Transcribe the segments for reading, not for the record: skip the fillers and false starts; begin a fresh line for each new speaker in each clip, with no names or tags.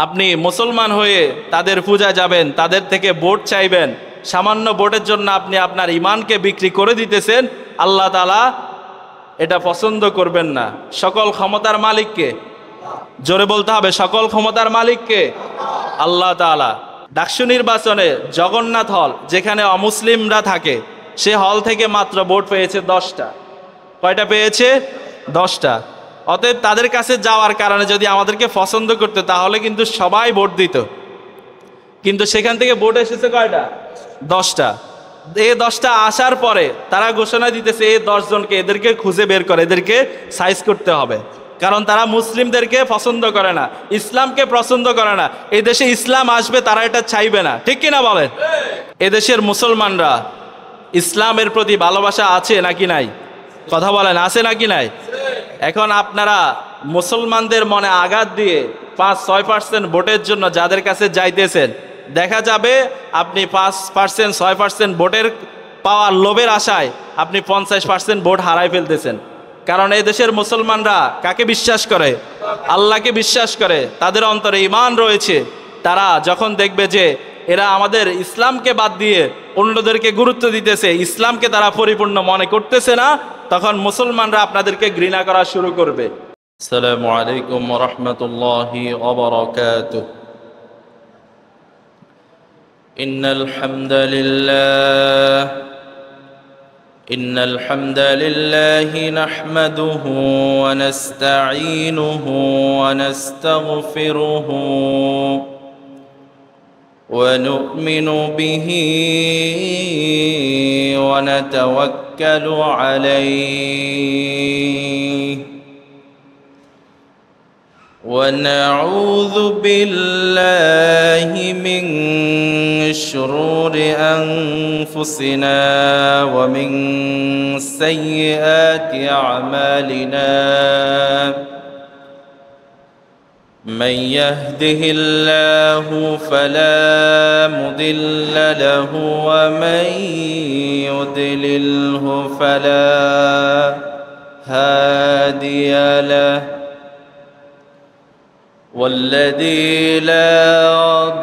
আপনি মুসলমান হয়ে তাদের পূজা যাবেন, তাদের থেকে ভোট চাইবেন, সামান্য ভোটের জন্য আপনি আপনার ইমানকে বিক্রি করে দিতেছেন। আল্লাহ তাআলা এটা পছন্দ করবেন না। সকল ক্ষমতার মালিককে, জোরে বলতে হবে, সকল ক্ষমতার মালিককে? আল্লাহ তাআলা। ডাকসু নির্বাচনে জগন্নাথ হল, যেখানে অমুসলিমরা থাকে, সে হল থেকে মাত্র ভোট পেয়েছে 10টা। কয়টা পেয়েছে? 10টা। অতএব তাদের কাছে যাওয়ার কারণে যদি আমাদেরকে পছন্দ করতে, তাহলে কিন্তু সবাই ভোট দিত। কিন্তু সেখান থেকে ভোট এসেছে কয়টা? 10টা। এই 10টা আসার পরে তারা ঘোষণা দিতেছে এই 10 জনকে, এদেরকে খুঁজে বের করে, এদেরকে সাইজ করতে হবে। কারণ তারা মুসলিমদেরকে পছন্দ করে না, ইসলামকে পছন্দ করে না। এই দেশে ইসলাম আসবে, তারা এটা চাইবে না, ঠিক কিনা বলেন? এদেশের মুসলমানরা ইসলামের প্রতি ভালোবাসা আছে নাকি নাই? কথা বলেন, আছে নাকি নাই? এখন আপনারা মুসলমানদের মনে আঘাত দিয়ে 5-6% ভোটের জন্য যাদের কাছে যাইতেছেন, দেখা যাবে আপনি 5%, 6% ভোটের পাওয়ার লোভের আশায় আপনি 50% ভোট হারাই ফেলতেছেন। কারণ এই দেশের মুসলমানরা কাকে বিশ্বাস করে? আল্লাহকে বিশ্বাস করে, তাদের অন্তরে ঈমান রয়েছে। তারা যখন দেখবে যে এরা আমাদের ইসলামকে বাদ দিয়ে অন্যদেরকে গুরুত্ব দিতেছে, ইসলামকে তারা পরিপূর্ণ মনে করতেছে না, তখন মুসলমানরা আপনাদেরকে ঘৃণা করা শুরু করবে। আসসালামু আলাইকুম ওয়া রাহমাতুল্লাহি ওয়া বারাকাতুহু। ইন্নাল হামদালিল্লাহি নাহমাদুহু ওয়া নাস্তাঈনুহু ওয়া নাস্তাগফিরুহু ونؤمن به ونتوكل عليه ونعوذ بالله من شرور أنفسنا ومن سيئات أعمالنا من يهده الله فلا مضل له ومن يضلله فلا هادي له والذي لا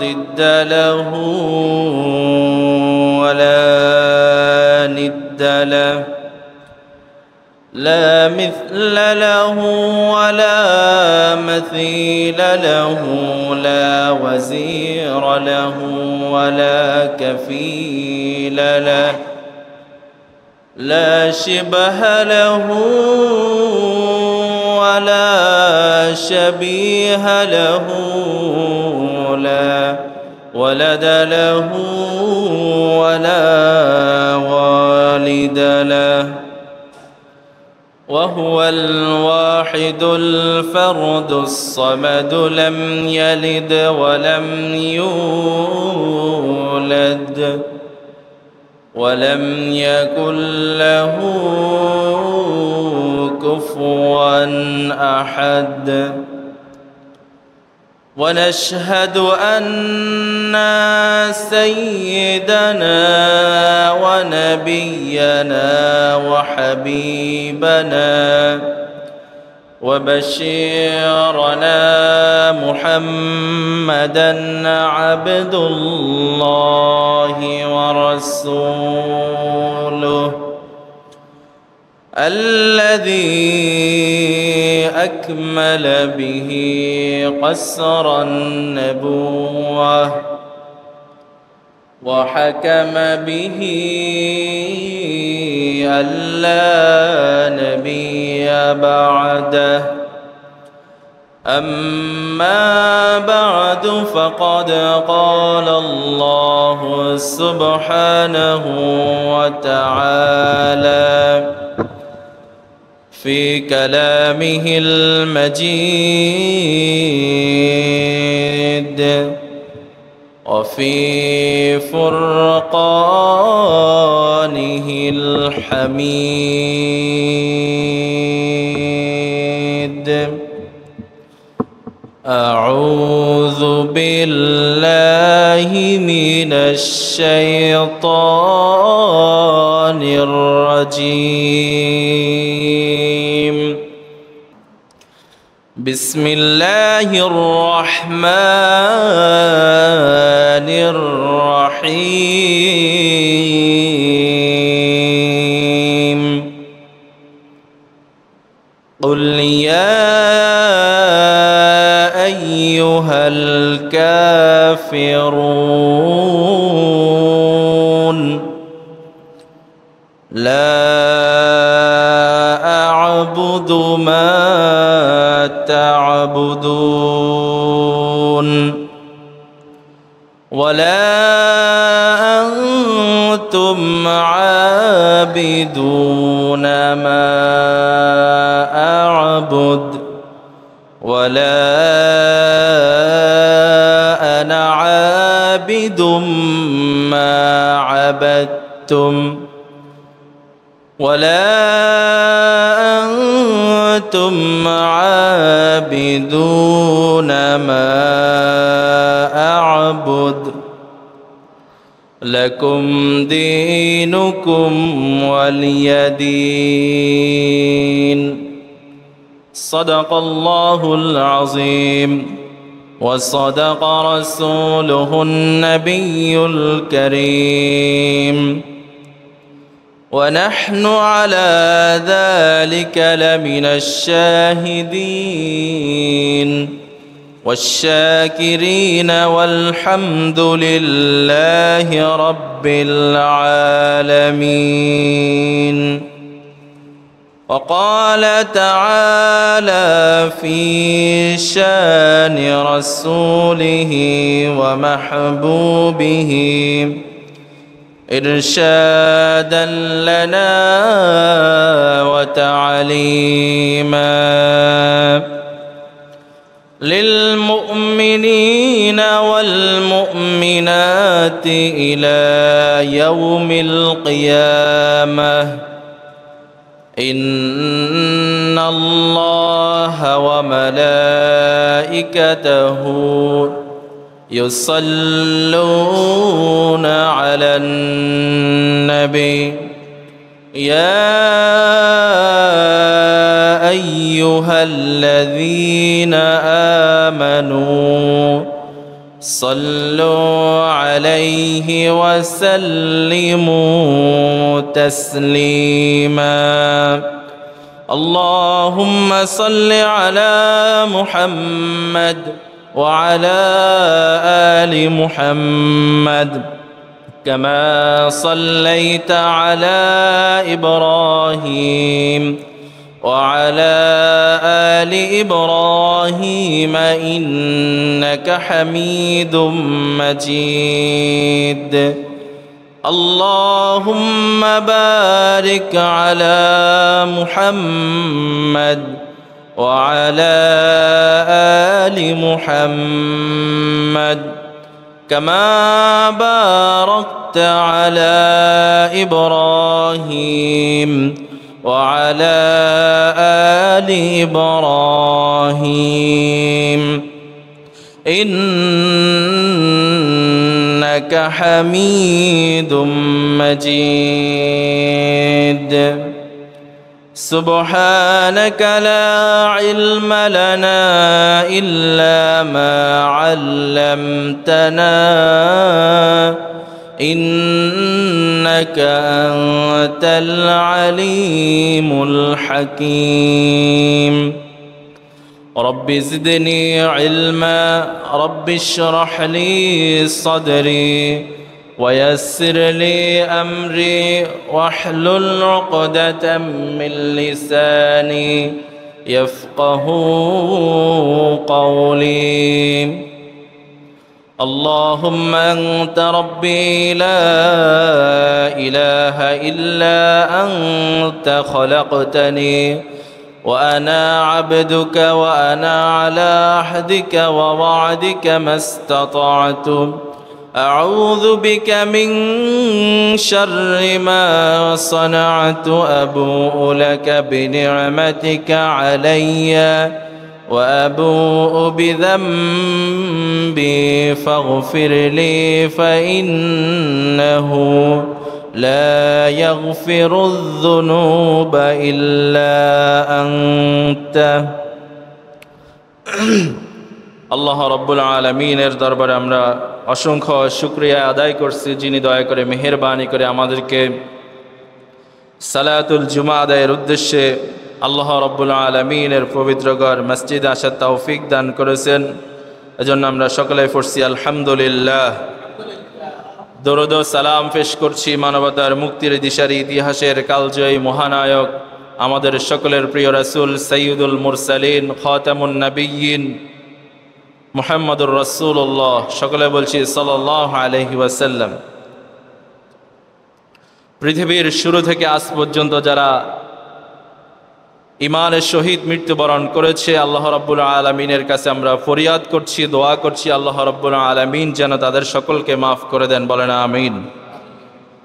ضد له ولا ند له لا مثل له ولا مثيل له لا وزير له ولا كفيل له لا شبه له ولا شبيه له لا ولد له ولا والد له وهو الواحد الفرد الصمد لم يلد ولم يولد ولم يكن له كفوا أحد ونشهد أن سيدنا ونبينا وحبيبنا وبشيرنا محمدا عبد الله ورسوله الذي أكمل به قصر النبوة وحكم به ألا نبي بعده أما بعد فقد قال الله سبحانه وتعالى في كلامه المجيد وفي فرقانه الحميد أعوذ بالله من الشيطان الرجيم بسم الله الله الرحمن الرحيم قل يا أيها الكافرون لا أعبد ما تعبدون ولا أنتم عابدون ما أعبد ولا أنا عابد ما عبدتم ولا أنتم عابدون ما أعبد لكم دينكم ولي دين صدق الله العظيم وصدق رسوله النبي الكريم ونحن على ذلك لمن الشاهدين والشاكرين والحمد لله رب العالمين وقال تعالى في شان رسوله ومحبوبه إرشادا لنا وتعليما للمؤمنين والمؤمنات إلى يوم القيامة إن الله وملائكته يصلون على النبي يا أيها الذين آمنوا صلوا عليه وسلموا تسليما اللهم صل على محمد وعلى آل محمد كما صليت على إبراهيم وعلى آل إبراهيم إنك حميد مجيد اللهم بارك على محمد وعلى آل محمد كما باركت على إبراهيم وعلى آل إبراهيم إنك حميد مجيد سبحانك لا علم لنا إلا ما علمتنا إنك أنت العليم الحكيم رب زدني علما رب اشرح لي صدري ويسر لي أمري واحلل عقدة من لساني يفقه قولي اللهم أنت ربي لا إله إلا أنت خلقتني وأنا عبدك وأنا على عهدك ووعدك ما استطعت أعوذ بك من شر ما صنعت أبوء لك بنعمتك علي وأبوء بذنبي فاغفر لي فإنه لا يغفر الذنوب إلا أنت আল্লাহ রব্বুল আলমিনের দরবারে আমরা অসংখ্য শুকরিয়া আদায় করছি, যিনি দয়া করে মেহেরবানি করে আমাদেরকে সালাতুল জুমা আদায়ের উদ্দেশ্যে আল্লাহ রব্বুল আলমিনের পবিত্র ঘর মসজিদ আসার তৌফিক দান করেছেন। এজন্য আমরা সকলে পড়ছি আলহামদুলিল্লাহ। দরুদ ও সালাম পেশ করছি মানবতার মুক্তির দিশারি, ইতিহাসের কালজয়ী মহানায়ক, আমাদের সকলের প্রিয় রাসূল সাইয়্যিদুল মুরসালিন খাতামুন নবিয়্যিন মুহাম্মদুর রাসূলুল্লাহ, সকলে বলছি সাল্লাল্লাহু আলাইহি ওয়াসাল্লাম। পৃথিবীর শুরু থেকে আজ পর্যন্ত যারা ইমানের সহিত মৃত্যুবরণ করেছে, আল্লাহ রাব্বুল আলামিনের কাছে আমরা ফরিয়াদ করছি, দোয়া করছি, আল্লাহ রাব্বুল আলামিন যেন তাদের সকলকে মাফ করে দেন, বলেন আমিন।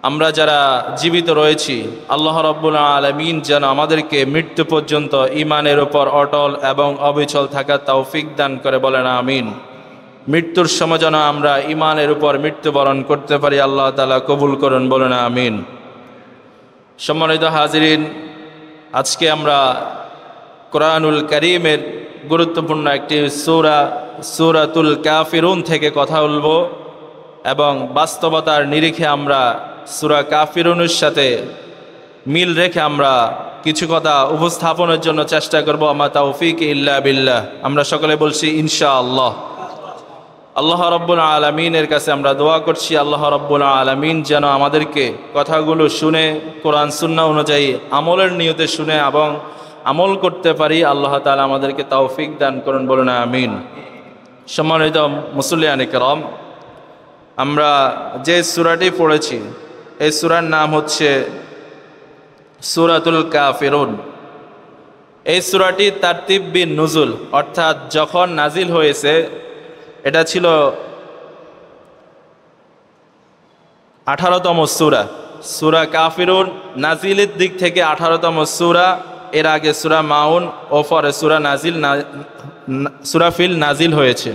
আমরা যারা জীবিত রয়েছি, আল্লাহ রাব্বুল আলামিন যেন আমাদেরকে মৃত্যু পর্যন্ত ইমানের উপর অটল এবং অবিচল থাকার তৌফিক দান করে, বলেন আমিন। মৃত্যুর সময় যেন আমরা ইমানের উপর মৃত্যুবরণ করতে পারি, আল্লাহ তাআলা কবুল করুন, বলেন আমিন। সম্মানিত হাজিরিন, আজকে আমরা কোরআনুল কারীমের গুরুত্বপূর্ণ একটি সূরা সূরাতুল কাফিরুন থেকে কথা বলবো এবং বাস্তবতার নিরিখে আমরা সূরা কাফিরুনের সাথে মিল রেখে আমরা কিছু কথা উপস্থাপনের জন্য চেষ্টা করব। আমা তাওফিক ইল্লা বিল্লাহ। আমরা সকলে বলছি ইনশাআল্লাহ। আল্লাহ রাব্বুল আলামিনের কাছে আমরা দোয়া করছি, আল্লাহ রাব্বুল আলামিন যেন আমাদেরকে কথাগুলো শুনে কোরআন সুন্নাহ অনুযায়ী আমলের নিয়তে শুনে এবং আমল করতে পারি। আল্লাহ তাআলা আমাদেরকে তৌফিক দান করুন, বলুন আমিন। সম্মানিত মুসল্লিয়ানে কেরাম, আমরা যে সূরাটি পড়েছি এই সূরার নাম হচ্ছে সূরাতুল কাফিরুন। এই সূরাটি তারতিব বিন নুজুল, অর্থাৎ যখন নাজিল হয়েছে এটা ছিল 18তম সূরা। সূরা কাফিরুন নাজিলের দিক থেকে 18তম সূরা। এর আগে সূরা মাউন ও পরে সূরা ফিল নাজিল হয়েছে।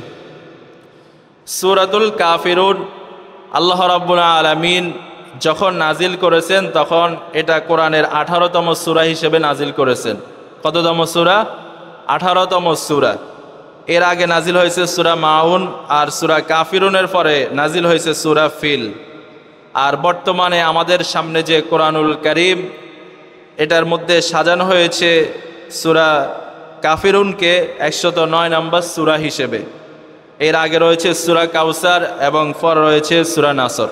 সূরাতুল কাফিরুন আল্লাহ রাব্বুল আলামিন যখন নাজিল করেছেন তখন এটা কোরআনের 18তম সূরা হিসেবে নাজিল করেছেন। কততম সূরা? 18তম সূরা। এর আগে নাজিল হয়েছে সূরা মাউন, আর সূরা কাফিরুনের পরে নাজিল হয়েছে সূরা ফিল। আর বর্তমানে আমাদের সামনে যে কোরআনুল কারীম, এটার মধ্যে সাজানো হয়েছে সূরা কাফিরুনকে 109 নম্বর সূরা হিসেবে। এর আগে রয়েছে সূরা কাউসার এবং পরে রয়েছে সূরা নাসর।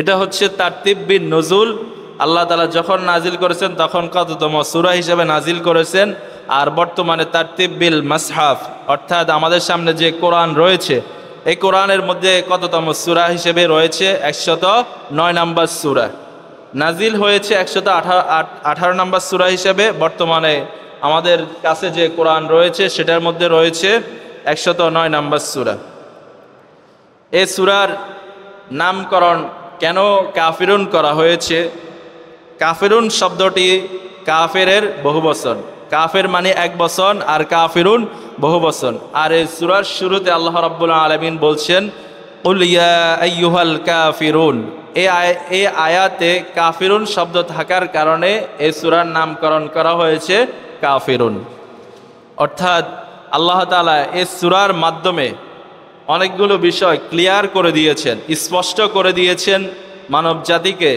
এটা হচ্ছে তারতিব বিন নুজুল। আল্লাহ তাআলা যখন নাজিল করেছেন তখন কততম সূরা হিসেবে নাজিল করেছেন, আর বর্তমানে তারতিব বিল মাসহাফ, অর্থাৎ আমাদের সামনে যে কোরআন রয়েছে এই কোরআনের মধ্যে কততম সূরা হিসেবে রয়েছে 109 নম্বর সূরা। নাজিল হয়েছে 118 নম্বর সূরা হিসেবে। বর্তমানে আমাদের কাছে যে কোরআন রয়েছে সেটার মধ্যে রয়েছে 109 নম্বর সূরা। এই সূরার নামকরণ কেন কাফিরুন করা হয়েছে? কাফিরুন শব্দটি কাফেরের বহুবচন। কাফের মানে এক বচন আর কাফিরুন বহু বচন। আর এই সূরার শুরুতে আল্লাহ রাব্বুল আলামিন বলছেন কুল ইয়া আইয়ুহাল কাফিরুন। এই আয়াতে কাফিরুন শব্দ থাকার কারণে এই সূরার নামকরণ করা হয়েছে কাফিরুন। অর্থাৎ আল্লাহ তাআলা এই সূরার মাধ্যমে অনেকগুলো বিষয় ক্লিয়ার করে দিয়েছেন, স্পষ্ট করে দিয়েছেন মানব জাতিকে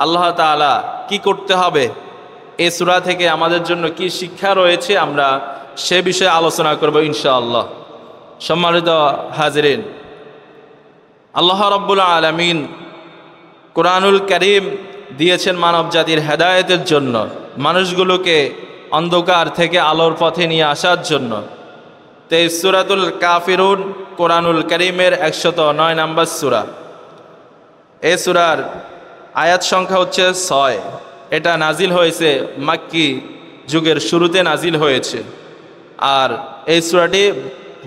আল্লাহ তাআলা কি করতে হবে, এই সূরা থেকে আমাদের জন্য কি শিক্ষা রয়েছে, আমরা সে বিষয়ে আলোচনা করব ইনশাআল্লাহ। সম্মানিত হাজিরিন, আল্লাহ রাব্বুল আলামিন কোরআনুল কারীম দিয়েছেন মানব জাতির হেদায়েতের জন্য, মানুষগুলোকে অন্ধকার থেকে আলোর পথে নিয়ে আসার জন্য। তো এই সূরাতুল কাফিরুন কোরআনুল কারীমের 109 নম্বর সূরা। এই সূরার আয়াত সংখ্যা হচ্ছে 6। এটা নাজিল হয়েছে মাক্কি যুগের শুরুতে নাজিল হয়েছে। আর এই সূরাটি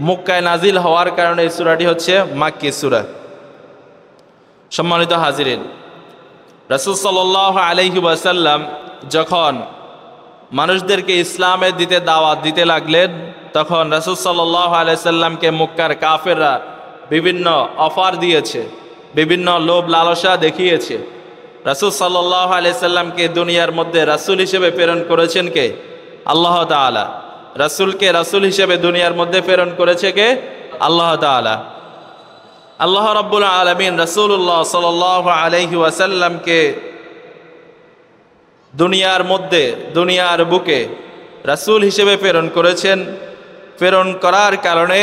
মক্কায় নাজিল হওয়ার কারণে এই সূরাটি হচ্ছে মাক্কি সূরা। সম্মানিত হাজিরিন, রাসূল সাল্লাল্লাহু আলাইহি ওয়াসাল্লাম যখন মানুষদেরকে ইসলামের দাওয়াত দিতে লাগলেন, তখন রাসূল সাল্লাল্লাহু আলাইহি সাল্লামকে মক্কার কাফেররা বিভিন্ন অফার দিয়েছে, বিভিন্ন লোভ লালসা দেখিয়েছে। রাসূল সাল্লাল্লাহু আলাইহি সাল্লামকে দুনিয়ার মধ্যে রাসূল হিসেবে প্রেরণ করেছেন কে? আল্লাহ তাআলা। রাসূলকে রাসূল হিসেবে দুনিয়ার মধ্যে প্রেরণ করেছে কে? আল্লাহ তাআলা। আল্লাহ রাব্বুল আলামিন রাসূলুল্লাহ সাল্লাল্লাহু আলাইহি ওয়াসাল্লামকে দুনিয়ার মধ্যে, দুনিয়ার বুকে রাসূল হিসেবে প্রেরণ করেছেন। প্রেরণ করার কারণে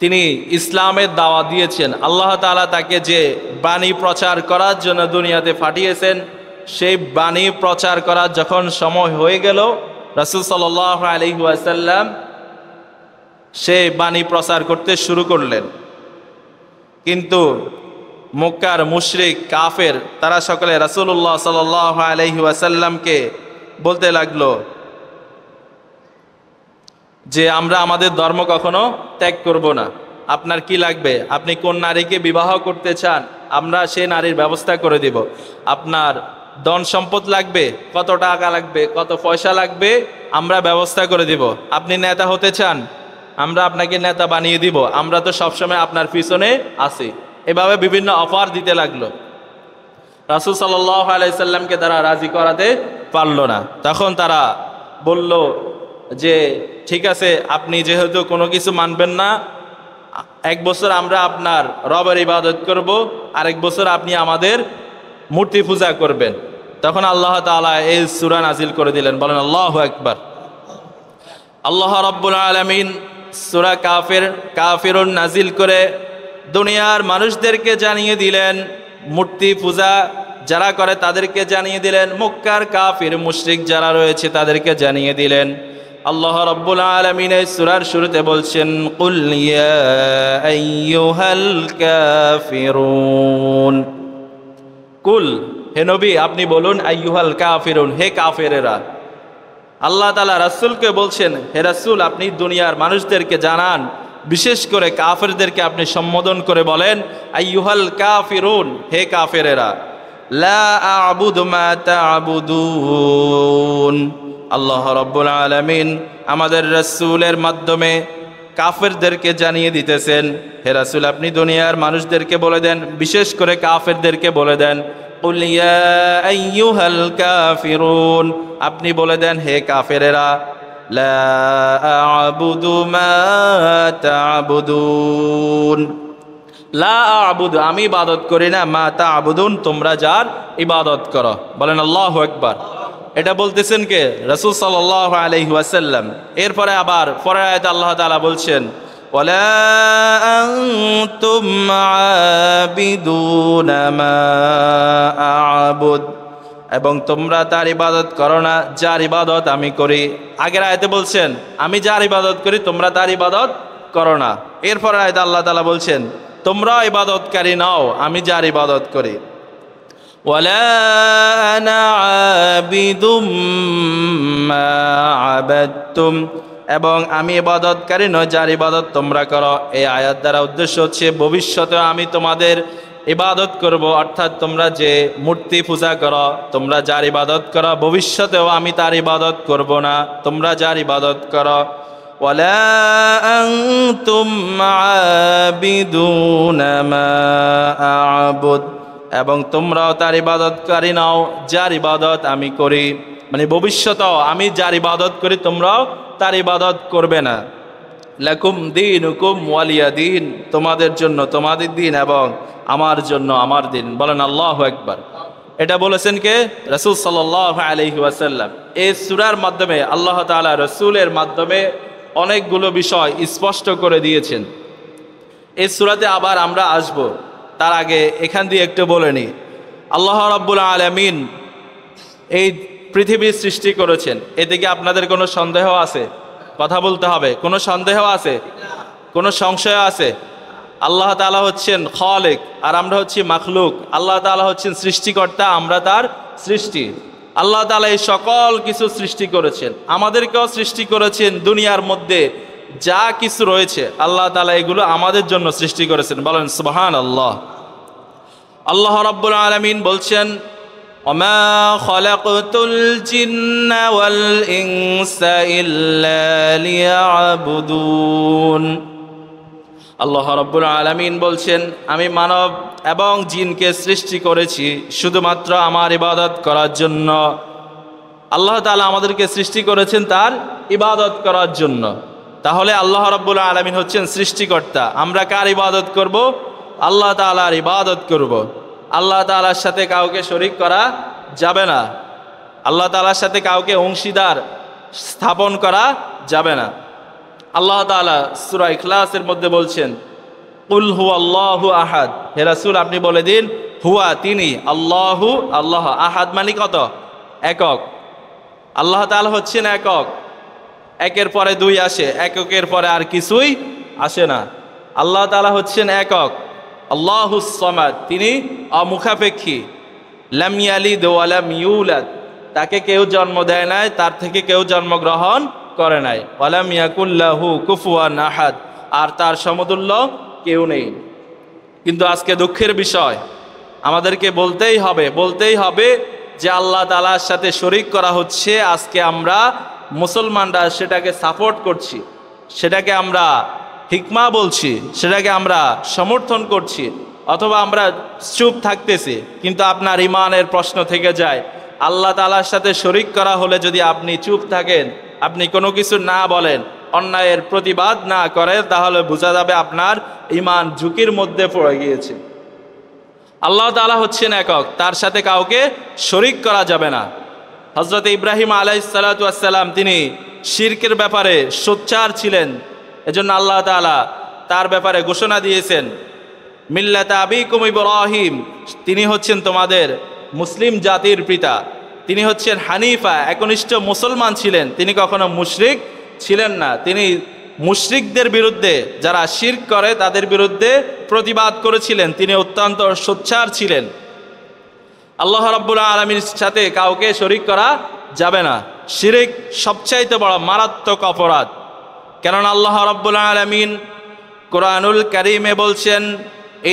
তিনি ইসলামের দাওয়াত দিয়েছেন। আল্লাহ তাআলা তাকে যে বাণী প্রচার করার জন্য দুনিয়াতে পাঠিয়েছেন, সেই বাণী প্রচার করার যখন সময় হয়ে গেল, রাসূল সাল্লাল্লাহু আলাইহি ওয়াসাল্লাম সেই বাণী প্রচার করতে শুরু করলেন। কিন্তু মক্কার মুশরিক কাফের তারা সকলে রাসূলুল্লাহ সাল্লাল্লাহু আলাইহি ওয়াসাল্লামকে বলতে লাগলো যে আমরা আমাদের ধর্ম কখনো ত্যাগ করব না। আপনার কি লাগবে? আপনি কোন নারীকে বিবাহ করতে চান, আমরা সেই নারীর ব্যবস্থা করে দিব। আপনার ধন সম্পদ লাগবে, কত টাকা লাগবে, কত পয়সা লাগবে, আমরা ব্যবস্থা করে দিব। আপনি নেতা হতে চান, আমরা আপনাকে নেতা বানিয়ে দিব, আমরা তো সবসময় আপনার পিছনে আছি। এভাবে বিভিন্ন অফার দিতে লাগলো। রাসূল সাল্লাল্লাহু আলাইহি সাল্লামকে তারা রাজি করাতে পারল না। তখন তারা বলল যে ঠিক আছে, আপনি যেহেতু কোনো কিছু মানবেন না, এক বছর আমরা আপনার রবের ইবাদত করব, আরেক বছর আপনি আমাদের মূর্তি পূজা করবেন। তখন আল্লাহ তাআলা এই সূরা নাজিল করে দিলেন। বলেন আল্লাহু আকবার। আল্লাহ রাব্বুল আলামিন সূরা কাফিরুন নাজিল করে দুনিয়ার মানুষদেরকে জানিয়ে দিলেন, মূর্তি পূজা যারা করে তাদেরকে জানিয়ে দিলেন, মক্কার কাফির মুশরিক যারা রয়েছে তাদেরকে জানিয়ে দিলেন। আল্লাহ রাব্বুল আলামিন এই সূরার শুরুতে বলছেন, কুল ইয়া আইয়ুহাল কাফিরুন। কুল, হে নবী আপনি বলুন, আইয়ুহাল কাফিরুন, হে কাফেরেরা। আল্লাহ তাআলা রাসূলকে বলছেন, হে রাসূল আপনি দুনিয়ার মানুষদেরকে জানান, বিশেষ করে কাফেরদেরকে আপনি সম্বোধন করে বলেন, আইয়ুহাল কাফিরুন, হে কাফেরেরা। লা আ'বুদু মা তা'বুদুন। আল্লাহ রাব্বুল আলামিন আমাদের রাসূলের মাধ্যমে কাফেরদেরকে জানিয়ে দিতেছেন, হে রাসূল আপনি দুনিয়ার মানুষদেরকে বলে দেন, বিশেষ করে কাফেরদেরকে বলে দেন, কুল ইয়া আইয়ুহাল কাফিরুন, আপনি বলে দেন হে কাফেরেরা, লা আ'বুদু মা তা'বুদুন। লা আ'বুদু, আমি ইবাদত করি না, মা তা'বুদুন, তোমরা যার ইবাদত করো। বলেন আল্লাহু আকবার। এটা বলতেছেন কে? রাসূল সাল্লাল্লাহু আলাইহি ওয়াসাল্লাম। এরপরে আবার পরের আয়াতে আল্লাহ তাআলা বলছেন, ওয়ালা আনতুম আবিদুনা মা আ'বুদ, এবং তোমরা তার ইবাদত করো না যার ইবাদত আমি করি। আগের আয়াতে বলছেন আমি যার ইবাদত করি তোমরা তার ইবাদত করো না। এরপর আয়াতে আল্লাহ তাআলা বলছেন তোমরা ইবাদতকারী নাও, আমি যার ইবাদত করি। ওয়ালা আনা আবিদুম মা আবাদতুম, এবং আমি ইবাদতকারী নয় যার ইবাদত তোমরা করো। এই আয়াত দ্বারা উদ্দেশ্য হচ্ছে ভবিষ্যতে আমি তোমাদের ইবাদত করব, অর্থাৎ তোমরা যে মূর্তি পূজা করো, তোমরা যার ইবাদত করো, ভবিষ্যতেও আমি তার ইবাদত করব না, তোমরা যার ইবাদত করো। ওয়ালা আনতুম আবিদুনা মা আ'বুদ, এবং তোমরাও তার ইবাদতকারী নাও যার ইবাদত আমি করি। মানে ভবিষ্যতেও আমি যার ইবাদত করি তোমরাও তার ইবাদত করবে না। লাকুম দীনুকুম ওয়ালিয়া দীন, তোমাদের জন্য তোমাদের দিন এবং আমার জন্য আমার দিন। বলেন আল্লাহু আকবার। এটা বলেছেন কে? রাসূল সাল্লাল্লাহু আলাইহি ওয়াসাল্লাম। এই সূরার মাধ্যমে আল্লাহ তাআলা রাসূলের মাধ্যমে অনেকগুলো বিষয় স্পষ্ট করে দিয়েছেন। এই সূরাতে আবার আমরা আসব, তার আগে এখান দিয়ে একটু বলে নিই। আল্লাহ রাব্বুল আলামিন এই পৃথিবী সৃষ্টি করেছেন, এদিকে আপনাদের কোনো সন্দেহ আছে? কথা বলতে হবে। কোনো সন্দেহ আছে? কোনো সংশয় আছে? আল্লাহ তাআলা হচ্ছেন খালিক আর আমরা হচ্ছি মাখলুক। আল্লাহ তাআলা হচ্ছেন সৃষ্টিকর্তা, আমরা তার সৃষ্টি। আল্লাহ তাআলা এই সকল কিছু সৃষ্টি করেছেন, আমাদেরকেও সৃষ্টি করেছেন। দুনিয়ার মধ্যে যা কিছু রয়েছে আল্লাহ তাআলা এগুলো আমাদের জন্য সৃষ্টি করেছেন। বলেন সুবহানাল্লাহ। আল্লাহ রাব্বুল আলামিন বলছেন, ওমা খলাকতুল জিন্না ওয়াল ইনসা ইল্লা লিয়াবুদুন। আল্লাহ রাব্বুল আলামিন বলছেন আমি মানব এবং জিনকে সৃষ্টি করেছি শুধুমাত্র আমার ইবাদত করার জন্য। আল্লাহ তাআলা আমাদেরকে সৃষ্টি করেছেন তার ইবাদত করার জন্য। তাহলে আল্লাহ রাব্বুল আলামিন হচ্ছেন সৃষ্টিকর্তা, আমরা কার ইবাদত করব? আল্লাহ তাআলার ইবাদত করব। আল্লাহ তাআলার সাথে কাউকে শরীক করা যাবে না, আল্লাহ তাআলার সাথে কাউকে অংশীদার স্থাপন করা যাবে না। আল্লাহ তাআলা সূরা ইখলাসের মধ্যে বলছেন, কুল হুয়াল্লাহু আহাদ, হে রাসূল আপনি বলে দিন, হুয়া তিনি, আল্লাহু আল্লাহ, আহাদ মানে কত? একক। আল্লাহ তাআলা হচ্ছেন একক, একের পরে দুই আসে, এককের পরে আর কিছুই আসে না। আল্লাহ তাআলা হচ্ছেন একক। আল্লাহুস সামাদ, তিনি অমুখাপেক্ষী। লাম ইয়ালিদ ওয়া লাম ইউলাদ, তাকে কেউ জন্ম দেয় নাই, তার থেকে কেউ জন্মগ্রহণ করে নাই। ওয়া লাম ইয়াকুল লাহু কুফুয়ান আহাদ, আর তার সমতুল্য কেউ নেই। কিন্তু আজকে দুঃখের বিষয়, আমাদেরকে বলতেই হবে যে আল্লাহ তাআলার সাথে শরীক করা হচ্ছে। আজকে আমরা মুসলমানরা সেটাকে সাপোর্ট করছি, সেটাকে আমরা হিকমা বলছি, সেটাকে আমরা সমর্থন করছি, অথবা আমরা চুপ থাকতেছি। কিন্তু আপনার ইমানের প্রশ্ন থেকে যায়, আল্লাহ তাআলার সাথে শরীক করা হলে যদি আপনি চুপ থাকেন, আপনি কোনো কিছু না বলেন, অন্যায়ের প্রতিবাদ না করেন, তাহলে বোঝা যাবে আপনার ইমান ঝুঁকির মধ্যে পড়ে গিয়েছে। আল্লাহ তাআলা হচ্ছেন একক, তার সাথে কাউকে শরীক করা যাবে না। হযরত ইব্রাহিম আলাইহিস সালাতু ওয়াস সালাম তিনি শিরকের ব্যাপারে সোচ্চার ছিলেন, এজন্য আল্লাহ তাআলা তার ব্যাপারে ঘোষণা দিয়েছেন, মিল্লাত আবিকুম ইব্রাহিম, তিনি হচ্ছেন তোমাদের মুসলিম জাতির পিতা, তিনি হচ্ছেন হানিফা, একনিষ্ঠ মুসলমান ছিলেন, তিনি কখনো মুশরিক ছিলেন না। তিনি মুশরিকদের বিরুদ্ধে, যারা শিরক করে তাদের বিরুদ্ধে প্রতিবাদ করেছিলেন, তিনি অত্যন্ত সোচ্চার ছিলেন। আল্লাহ রাব্বুল আলামিনের সাথে কাউকে শরীক করা যাবে না। শিরক সবচাইতে বড় মারাত্মক অপরাধ, কেননা আল্লাহ রাব্বুল আলামিন কোরআনুল কারীমে বলছেন,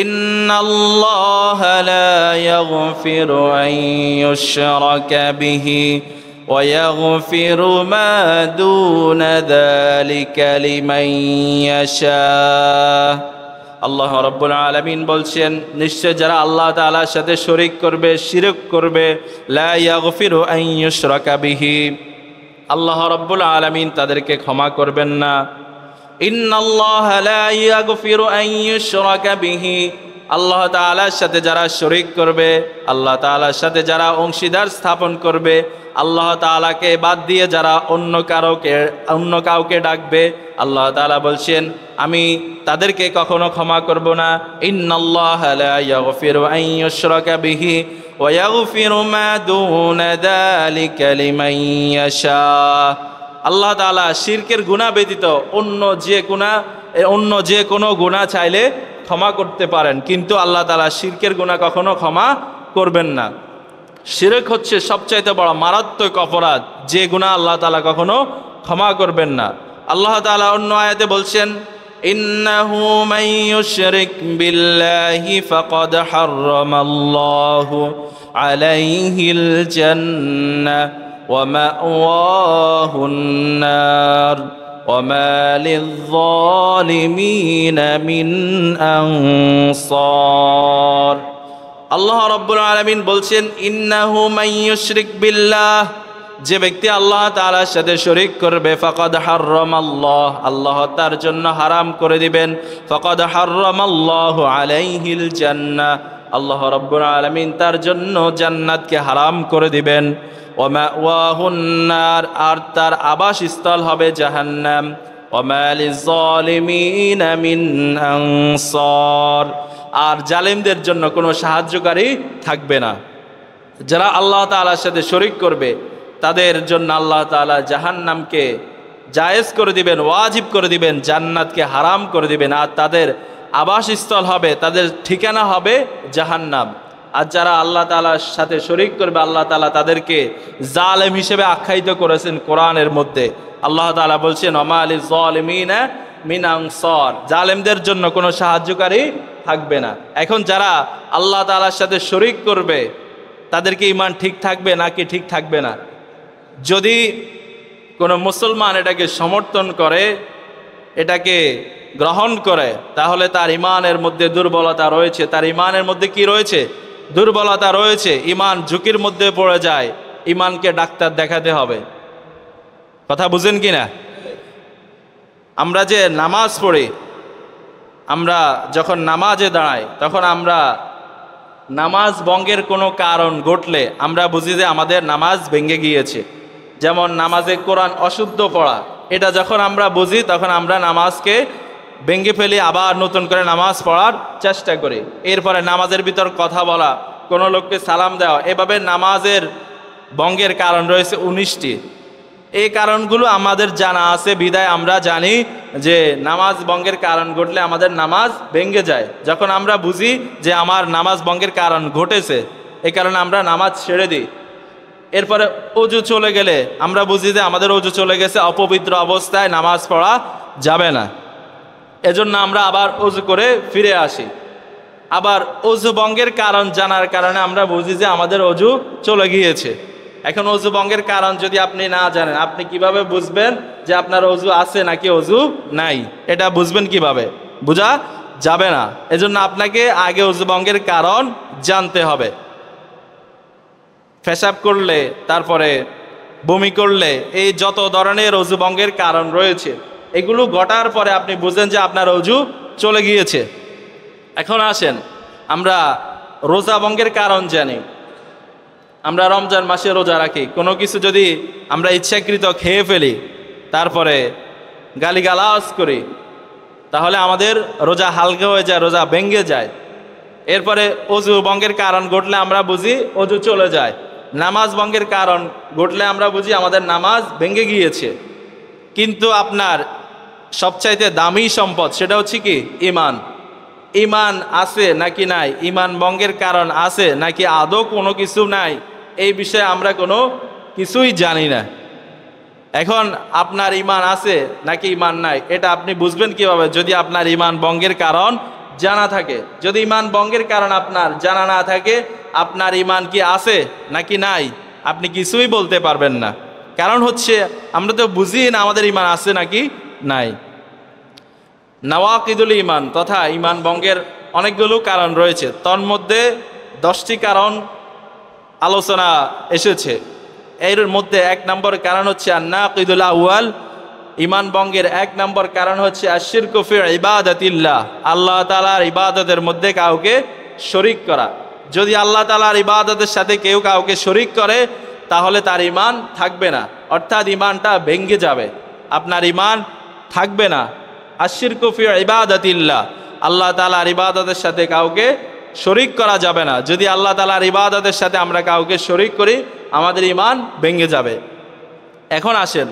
ইন্নাল্লাহা লা ইয়াগফিরু আন ইউশরাকা বিহি ওয়া ইয়াগফিরু মা দুনা যালিকা লিমান ইয়াশা। আল্লাহ রাব্বুল আলামিন বলছেন, নিশ্চয় যারা আল্লাহ তাআলার সাথে শরীক করবে, শিরক করবে, লা ইয়াগফিরু আন ইউশরাকা বিহি, আল্লাহ রাব্বুল আলামিন তাদেরকে ক্ষমা করবেন না। ইন্নাল্লাহা লা ইয়াগফিরু আন ইউশরাকা বিহি, আল্লাহ তাআলার সাথে যারা শরীক করবে, আল্লাহ তাআলার সাথে যারা অংশীদার স্থাপন করবে, আল্লাহ তাআলাকে বাদ দিয়ে যারা অন্য কাউকে ডাকবে, আল্লাহ তাআলা বলছেন আমি তাদেরকে কখনো ক্ষমা করব না। ইন্নাল্লাহা লা ইয়াগফিরু আন ইউশরাকা বিহি ওয়া ইয়াগফিরু মা দুনা যালিকা লিমান ইয়াশা। আল্লাহ তাআলা শিরকের গুনাহ ব্যতীত অন্য যে কোনো গুনাহ চাইলে ক্ষমা করতে পারেন, কিন্তু আল্লাহ তাআলা শিরকের গুনাহ কখনো ক্ষমা করবেন না। শিরক হচ্ছে সবচাইতে বড় মারাত্মক অপরাধ, যে গুনাহ আল্লাহ তাআলা কখনো ক্ষমা করবেন না। আল্লাহ তাআলা অন্য আয়াতে বলছেন, ইন্নাহু মান ইউশরিক বিল্লাহি ফাকাদ হাররামাল্লাহু আলাইহিল জান্নাহ ওয়া মাওয়াহুন নার ওয়া মা লিয-যালিমিনা মিন আনসার। আল্লাহ রাব্বুল আলামিন বলছেন, ইন্নাহু মান ইউশরিক বিল্লাহ, যে ব্যক্তি আল্লাহ তাআলার সাথে শরীক করবে, ফাকাদ হাররামাল্লাহ, আল্লাহ তার জন্য হারাম করে দিবেন, ফাকাদ হাররামাল্লাহু আলাইহিল জান্নাহ, আল্লাহ রাব্বুল আলামিন তার জন্য জান্নাতকে হারাম করে দিবেন। ওয়া মাওয়াহুন নার, আর তার আবাসস্থল হবে জাহান্নাম। ওয়া মা লিয-যালিমিনা মিন আনসার, আর জালেমদের জন্য কোনো সাহায্যকারী থাকবে না। যারা আল্লাহ তাআলার সাথে শরীক করবে তাদের জন্য আল্লাহ তাআলা জাহান্নামকে জায়েজ করে দিবেন, ওয়াজিব করে দিবেন, জান্নাতকে হারাম করে দিবেন, আর তাদের আবাসস্থল হবে, তাদের ঠিকানা হবে জাহান্নাম। আর যারা আল্লাহ তাআলার সাথে শরীক করবে, আল্লাহ তাআলা তাদেরকে জালেম হিসেবে আখ্যায়িত করেছেন কোরআনের মধ্যে। আল্লাহ তাআলা বলছেন, ওমা লিয-যালিমিনা মিন আনসার, জালেমদের জন্য কোনো সাহায্যকারী থাকবে না। এখন যারা আল্লাহ তাআলার সাথে শরীক করবে তাদের কি ঈমান ঠিক থাকবে নাকি ঠিক থাকবে না? যদি কোনো মুসলমান এটাকে সমর্থন করে, এটাকে গ্রহণ করে, তাহলে তার ঈমানের মধ্যে দুর্বলতা রয়েছে। তার ঈমানের মধ্যে কি রয়েছে? দুর্বলতা রয়েছে। ঈমান ঝুঁকির মধ্যে পড়ে যায়, ঈমানকে ডাক্তার দেখাতে হবে। কথা বুঝেন কি না? আমরা যে নামাজ পড়ি, আমরা যখন নামাজে দাঁড়াই তখন আমরা নামাজ ভঙ্গের কোনো কারণ ঘটলে আমরা বুঝি যে আমাদের নামাজ ভেঙে গিয়েছে। যেমন নামাজে কোরআন অশুদ্ধ পড়া, এটা যখন আমরা বুঝি তখন আমরা নামাজকে ভেঙে ফেলি, আবার নতুন করে নামাজ পড়ার চেষ্টা করি। এরপরে নামাজের ভিতর কথা বলা, কোনো লোককে সালাম দেওয়া, এভাবে নামাজের ভঙ্গের কারণ রয়েছে 19টি। এই কারণগুলো আমাদের জানা আছে বিদায় আমরা জানি যে নামাজ ভঙ্গের কারণ ঘটলে আমাদের নামাজ ভেঙে যায়। যখন আমরা বুঝি যে আমার নামাজ ভঙ্গের কারণ ঘটেছে, এই কারণে আমরা নামাজ ছেড়ে দিই। এরপরে অজু চলে গেলে আমরা বুঝি যে আমাদের অজু চলে গেছে, অপবিত্র অবস্থায় নামাজ পড়া যাবে না, এজন্য আমরা আবার অজু করে ফিরে আসি। আবার অজু ভঙ্গের কারণ জানার কারণে আমরা বুঝি যে আমাদের অজু চলে গিয়েছে। এখন অজু ভঙ্গের কারণ যদি আপনি না জানেন, আপনি কিভাবে বুঝবেন যে আপনার অজু আছে নাকি অজু নাই? এটা বুঝবেন কিভাবে? বোঝা যাবে না। এজন্য আপনাকে আগে অজু ভঙ্গের কারণ জানতে হবে। পেশাব করলে, তারপরে বমি করলে, এই যত ধরনের অজু ভঙ্গের কারণ রয়েছে, এগুলো ঘটার পরে আপনি বুঝেন যে আপনার অজু চলে গিয়েছে। এখন আসেন আমরা রোজা ভঙ্গের কারণ জানি। আমরা রমজান মাসে রোজা রাখি, কোনো কিছু যদি আমরা ইচ্ছাকৃত খেয়ে ফেলি, তারপরে গালিগালাজ করি, তাহলে আমাদের রোজা হালকা হয়ে যায়, রোজা ভেঙে যায়। এরপরে অজু ভঙ্গের কারণ ঘটলে আমরা বুঝি অজু চলে যায়। নামাজ ভঙ্গের কারণ ঘটলে আমরা বুঝি আমাদের নামাজ ভেঙে গিয়েছে। কিন্তু আপনার সবচাইতে দামি সম্পদ সেটা হচ্ছে কি? ঈমান। ঈমান আছে নাকি নাই, ঈমান ভঙ্গের কারণ আছে নাকি আদৌ কোনো কিছু নাই, এই বিষয়ে আমরা কোনো কিছুই জানি না। এখন আপনার ঈমান আছে নাকি ঈমান নাই, এটা আপনি বুঝবেন কিভাবে? যদি আপনার ঈমান ভঙ্গের কারণ জানা থাকে। যদি ঈমান ভঙ্গের কারণ আপনার জানা না থাকে, আপনার ঈমান কি আছে নাকি নাই আপনি কিছুই বলতে পারবেন না। কারণ হচ্ছে আমরা তো বুঝি না আমাদের ঈমান আছে নাকি নাই। নাওয়াকিদুল ঈমান তথা ঈমান ভঙ্গের অনেকগুলো কারণ রয়েছে, তন্মধ্যে 10টি কারণ আলোচনা এসেছে। এর মধ্যে 1 নম্বর কারণ হচ্ছে আন-নাকিদুল আউয়াল, ঈমান ভঙ্গের 1 নম্বর কারণ হচ্ছে আশ-শিরকু ফি ইবাদাতিল্লাহ, আল্লাহ তাআলার ইবাদতের মধ্যে কাউকে শরীক করা। যদি আল্লাহ তাআলার ইবাদতের সাথে কেউ কাউকে শরীক করে তাহলে তার ঈমান থাকবে না, অর্থাৎ ঈমানটা ভেঙে যাবে, আপনার ঈমান থাকবে না। আশ-শিরকু ফি ইবাদাতিল্লাহ, আল্লাহ তাআলার ইবাদতের সাথে কাউকে শরীক করা যাবে না। যদি আল্লাহ তাআলার ইবাদতের সাথে আমরা কাউকে শরীক করি আমাদের ঈমান ভেঙে যাবে। এখন আসেন,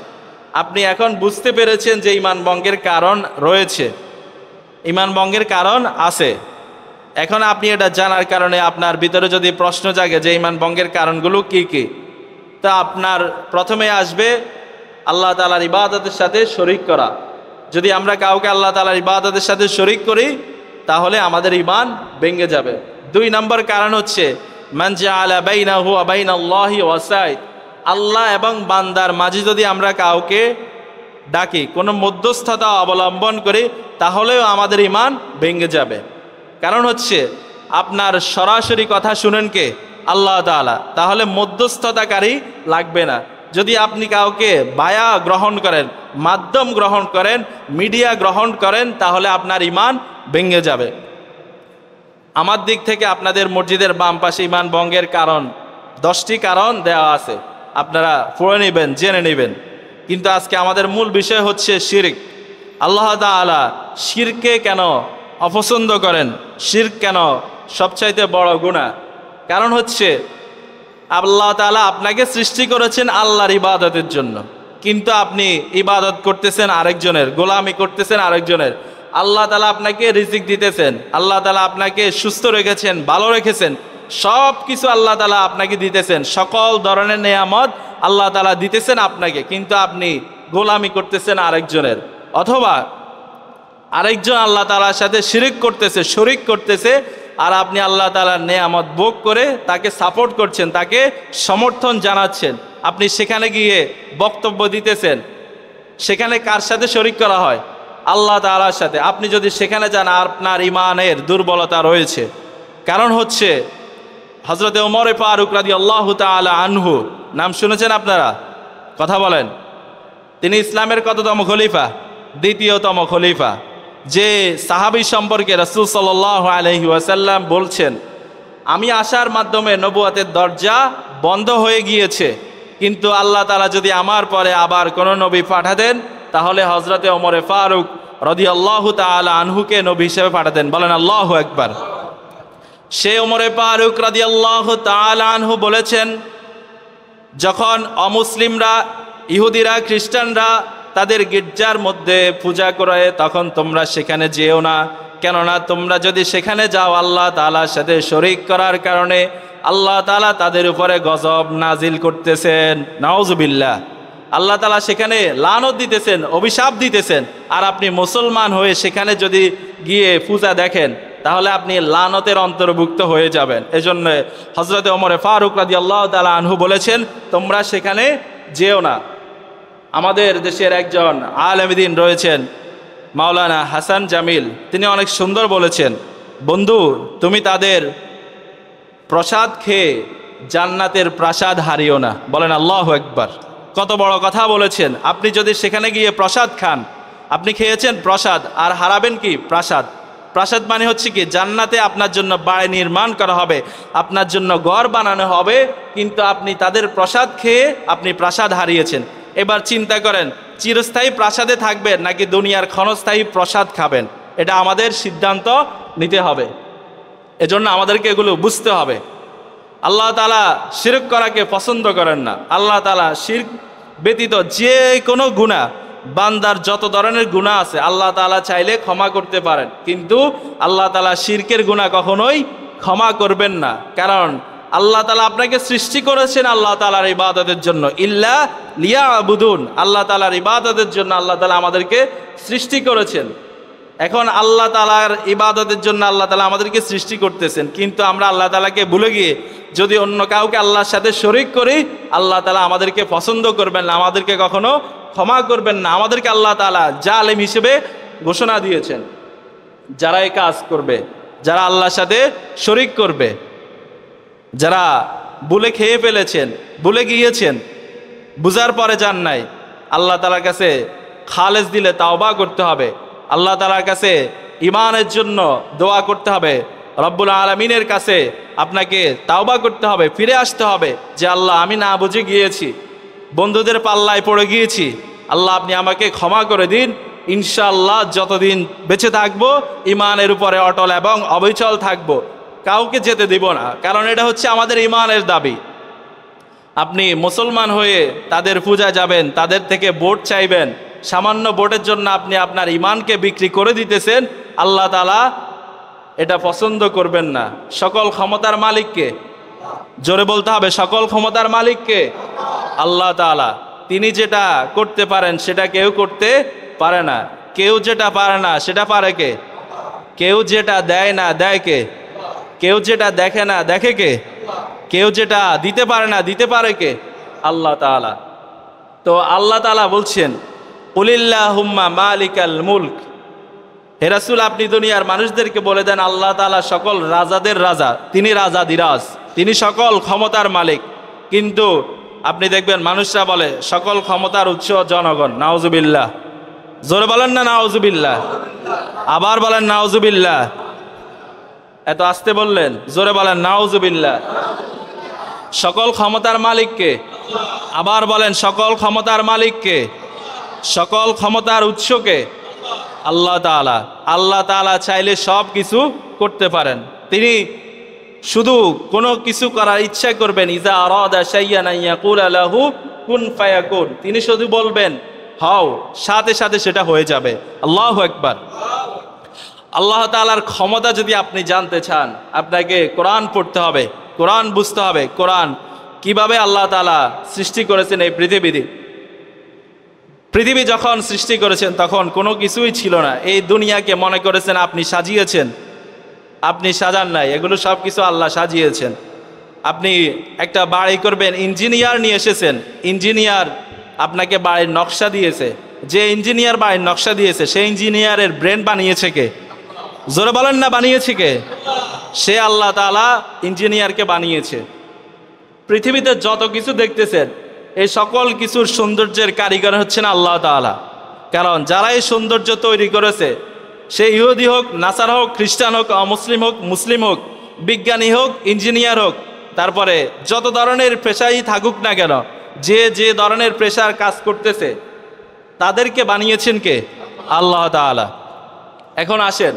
আপনি এখন বুঝতে পেরেছেন যে ঈমান ভঙ্গের কারণ রয়েছে, ঈমান ভঙ্গের কারণ আছে। এখন আপনি এটা জানার কারণে আপনার ভিতরে যদি প্রশ্ন জাগে যে ঈমান ভঙ্গের কারণগুলো কি কি, তা আপনার প্রথমে আসবে আল্লাহ তাআলার ইবাদতের সাথে শরীক করা। যদি আমরা কাউকে আল্লাহ তাআলার ইবাদতের সাথে শরীক করি তাহলে আমাদের ঈমান ভেঙে যাবে। 2 নম্বর কারণ হচ্ছে মান জাআলা বাইনাহু ওয়া বাইনাল্লাহি ওয়াসাইত, আল্লাহ এবং বান্দার মাঝে যদি আমরা কাউকে ডাকি, কোনো মধ্যস্থতা অবলম্বন করি, তাহলেও আমাদের ঈমান ভেঙে যাবে। কারণ হচ্ছে আপনার সরাসরি কথা শুনেন কে? আল্লাহ তাআলা, তাহলে মধ্যস্থতাকারী লাগবে না। যদি আপনি কাউকে বায়া গ্রহণ করেন, মাধ্যম গ্রহণ করেন, মিডিয়া গ্রহণ করেন, তাহলে আপনার ঈমান ভেঙে যাবে। আমার দিক থেকে আপনাদের মসজিদের বাম পাশে ঈমান ভঙ্গের কারণ 10টি কারণ দেওয়া আছে, আপনারা পড়ে নেবেন, জেনে নেবেন। কিন্তু আজকে আমাদের মূল বিষয় হচ্ছে শিরক। আল্লাহ তাআলা শিরকে কেন অপছন্দ করেন? শিরক কেন সবচাইতে বড় গুনাহ? কারণ হচ্ছে আল্লাহ তাআলা আপনাকে সৃষ্টি করেছেন আল্লাহর ইবাদতের জন্য, কিন্তু আপনি ইবাদত করতেছেন আরেকজনের, গোলামি করতেছেন আরেকজনের। আল্লাহ তাআলা আপনাকে রিজিক দিতেছেন, আল্লাহ তাআলা আপনাকে সুস্থ রেখেছেন, ভালো রেখেছেন, সব কিছু আল্লাহ তাআলা আপনাকে দিতেছেন, সকল ধরনের নেয়ামত আল্লাহ তাআলা দিতেছেন আপনাকে, কিন্তু আপনি গোলামি করতেছেন আরেকজনের। অথবা আরেকজন আল্লাহ তাআলার সাথে শিরক করতেছে, শরীক করতেছে, আর আপনি আল্লাহ তাআলার নেয়ামত ভোগ করে তাকে সাপোর্ট করছেন, তাকে সমর্থন জানাচ্ছেন। আপনি সেখানে গিয়ে বক্তব্য দিতেছেন, সেখানে কার সাথে শরীক করা হয়? আল্লাহ তাআলার সাথে। আপনি যদি সেখানে যান আপনার ঈমানের দুর্বলতা রয়েছে। কারণ হচ্ছে হযরতে ওমর ফারুক রাদিয়াল্লাহু তাআলা আনহু, নাম শুনেছেন আপনারা? কথা বলেন। তিনি ইসলামের কততম খলিফা? দ্বিতীয়তম খলিফা। যে সাহাবী সম্পর্কে রাসূল সাল্লাল্লাহু আলাইহি ওয়াসাল্লাম বলছেন, আমি আসার মাধ্যমে নবুয়তের দরজা বন্ধ হয়ে গিয়েছে, কিন্তু আল্লাহ তাআলা যদি আমার পরে আবার কোনো নবী পাঠাতেন তাহলে হযরতে ওমরে ফারুক রাদিয়াল্লাহু তাআলা আনহুকে নবী হিসেবে পাঠাতেন। বলেন আল্লাহু আকবার। সে ওমরে ফারুক রাদিয়াল্লাহু তাআলা আনহু বলেছেন, যখন অমুসলিমরা, ইহুদিরা, খ্রিস্টানরা তাদের গির্জার মধ্যে পূজা করে তখন তোমরা সেখানে যেও না, কেননা তোমরা যদি সেখানে যাও আল্লাহ তাআলার সাথে শরীক করার কারণে আল্লাহ তাআলা তাদের উপরে গজব নাজিল করতেছেন। নাউজুবিল্লাহ। আল্লাহ তাআলা সেখানে লানত দিতেছেন, অভিশাপ দিতেছেন। আর আপনি মুসলমান হয়ে সেখানে যদি গিয়ে পূজা দেখেন তাহলে আপনি লানতের অন্তর্ভুক্ত হয়ে যাবেন। এজন্য হযরতে ওমর ফারুক রাদিয়াল্লাহু তাআলা আনহু বলেছেন, তোমরা সেখানে যেও না। আমাদের দেশের একজন আলেম দ্বীন রয়েছেন মাওলানা হাসান জামিল, তিনি অনেক সুন্দর বলেছেন, বন্ধু তুমি তাদের প্রসাদ খেয়ে জান্নাতের প্রাসাদ হারিও না। বলেন আল্লাহু আকবার। কত বড় কথা বলেছেন। আপনি যদি সেখানে গিয়ে প্রসাদ খান, আপনি খেয়েছেন প্রসাদ আর হারাবেন কি? প্রাসাদ। প্রাসাদ মানে হচ্ছে কি, জান্নাতে আপনার জন্য বাড়ি নির্মাণ করা হবে, আপনার জন্য ঘর বানানো হবে, কিন্তু আপনি তাদের প্রসাদ খেয়ে আপনি প্রাসাদ হারিয়েছেন। এবার চিন্তা করেন, চিরস্থায়ী প্রাসাদে থাকবেন নাকি দুনিয়ার ক্ষণস্থায়ী প্রসাদ খাবেন? এটা আমাদের সিদ্ধান্ত নিতে হবে। এজন্য আমাদেরকে এগুলো বুঝতে হবে। আল্লাহ তাআলা শিরক করাকে পছন্দ করেন না। আল্লাহ তাআলা শিরক ব্যতীত যে কোনো গুনাহ, বান্দার যত ধরনের গুনাহ আছে আল্লাহ তাআলা চাইলে ক্ষমা করতে পারেন, কিন্তু আল্লাহ তাআলা শিরকের গুনাহ কখনোই ক্ষমা করবেন না। কারণ আল্লাহ তাআলা আপনাকে সৃষ্টি করেছেন আল্লাহ তাআলার ইবাদতের জন্য, ইল্লা লিয়াবুদুন। আল্লাহ তাআলার ইবাদতের জন্য আল্লাহ তাআলা আমাদেরকে সৃষ্টি করেছেন। এখন আল্লাহ তাআলার ইবাদতের জন্য আল্লাহ তাআলা আমাদেরকে সৃষ্টি করতেছেন, কিন্তু আমরা আল্লাহ তাআলাকে ভুলে গিয়ে যদি অন্য কাউকে আল্লাহর সাথে শরীক করি আল্লাহ তাআলা আমাদেরকে পছন্দ করবেন না, আমাদেরকে কখনো ক্ষমা করবেন না। আমাদেরকে আল্লাহ তাআলা জালেম হিসেবে ঘোষণা দিয়েছেন। যারা এই কাজ করবে, যারা আল্লাহর সাথে শরীক করবে, যারা ভুলে খেয়ে ফেলেছেন, ভুলে গিয়েছেন, বুঝার পরে যান নাই, আল্লাহ তাআলার কাছে খালেস দিলে তাওবা করতে হবে। আল্লাহ তাআলার কাছে ঈমানের জন্য দোয়া করতে হবে। রব্বুল আলামিনের কাছে আপনাকে তাওবা করতে হবে, ফিরে আসতে হবে যে আল্লাহ আমি না বুঝে গিয়েছি, বন্ধুদের পাল্লায় পড়ে গিয়েছি, আল্লাহ আপনি আমাকে ক্ষমা করে দিন। ইনশাআল্লাহ যতদিন বেঁচে থাকবো ঈমানের উপরে অটল এবং অবিচল থাকবো, কাউকে যেতে দিব না। কারণ এটা হচ্ছে আমাদের ঈমানের দাবি। আপনি মুসলমান হয়ে তাদের পূজায় যাবেন, তাদের থেকে ভোট চাইবেন, সামান্য ভোটের জন্য আপনি আপনার ঈমানকে বিক্রি করে দিতেছেন। আল্লাহ তাআলা এটা পছন্দ করবেন না। সকল ক্ষমতার মালিককে, জোরে বলতে হবে, সকল ক্ষমতার মালিককে? আল্লাহ তাআলা। তিনি যেটা করতে পারেন সেটা কেউ করতে পারে না। কেউ যেটা পারে না সেটা পারে কে? কেউ যেটা দেয় না দেয় কে? কেউ যেটা দেখে না দেখে কে? কেউ যেটা দিতে পারে না দিতে পারে কে? আল্লাহ তাআলা। তো আল্লাহ তাআলা বলছেন, কুলিল্লাহুম্মা মালিকাল মুলক। হে রাসূল, আপনি দুনিয়ার মানুষদেরকে বলে দেন আল্লাহ তাআলা সকল রাজাদের রাজা, তিনি রাজাধিরাজ, তিনি সকল ক্ষমতার মালিক। কিন্তু আপনি দেখবেন মানুষরা বলে সকল ক্ষমতার উৎস জনগণ। নাউজুবিল্লাহ। জোরে বলেন না নাউজুবিল্লাহ। আবার বলেন নাউজুবিল্লাহ। এত আস্তে বললেন, জোরে বলেন নাউজুবিল্লাহ। সকল ক্ষমতার মালিককে? আবার বলেন সকল ক্ষমতার মালিককে? সকল ক্ষমতার উৎসকে? আল্লাহ তাআলা। আল্লাহ তাআলা চাইলে সব কিছু করতে পারেন। তিনি শুধু কোনো কিছু করার ইচ্ছা করবেন, ইজা আরাদা শাইয়ান ইয়াকুলা লাহু কুন ফায়াকুন। তিনি শুধু বলবেন হও, সাথে সাথে সেটা হয়ে যাবে। আল্লাহু আকবার। আল্লাহ তাআলার ক্ষমতা যদি আপনি জানতে চান আপনাকে কোরআন পড়তে হবে, কোরআন বুঝতে হবে। কোরআন কিভাবে আল্লাহ তাআলা সৃষ্টি করেছেন এই পৃথিবী যখন সৃষ্টি করেছেন তখন কোনো কিছুই ছিল না। এই দুনিয়াকে মনে করেছেন আপনি সাজিয়েছেন, আপনি সাজান নাই, এগুলো সব কিছু আল্লাহ সাজিয়েছেন। আপনি একটা বাড়ি করবেন, ইঞ্জিনিয়ার নিয়ে এসেছেন, ইঞ্জিনিয়ার আপনাকে বাড়ির নকশা দিয়েছে। যে ইঞ্জিনিয়ার বাড়ির নকশা দিয়েছে সেই ইঞ্জিনিয়ারের ব্রেন বানিয়েছে কে? জোরে বলেন না বানিয়েছে কে? সে আল্লাহ তাআলা ইঞ্জিনিয়ারকে বানিয়েছে। পৃথিবীতে যত কিছু দেখতেছেন এই সকল কিছুর সৌন্দর্যের কারিগর হচ্ছেন আল্লাহ তাআলা। কারণ যারা এই সৌন্দর্য তৈরি করেছে, সে ইহুদি হোক, নাসারা হোক, খ্রিস্টান হোক, অমুসলিম হোক, মুসলিম হোক, বিজ্ঞানী হোক, ইঞ্জিনিয়ার হোক, তারপরে যত ধরনের পেশাই থাকুক না কেন, যে যে ধরনের পেশার কাজ করতেছে তাদেরকে বানিয়েছেন কে? আল্লাহ তাআলা। এখন আসেন,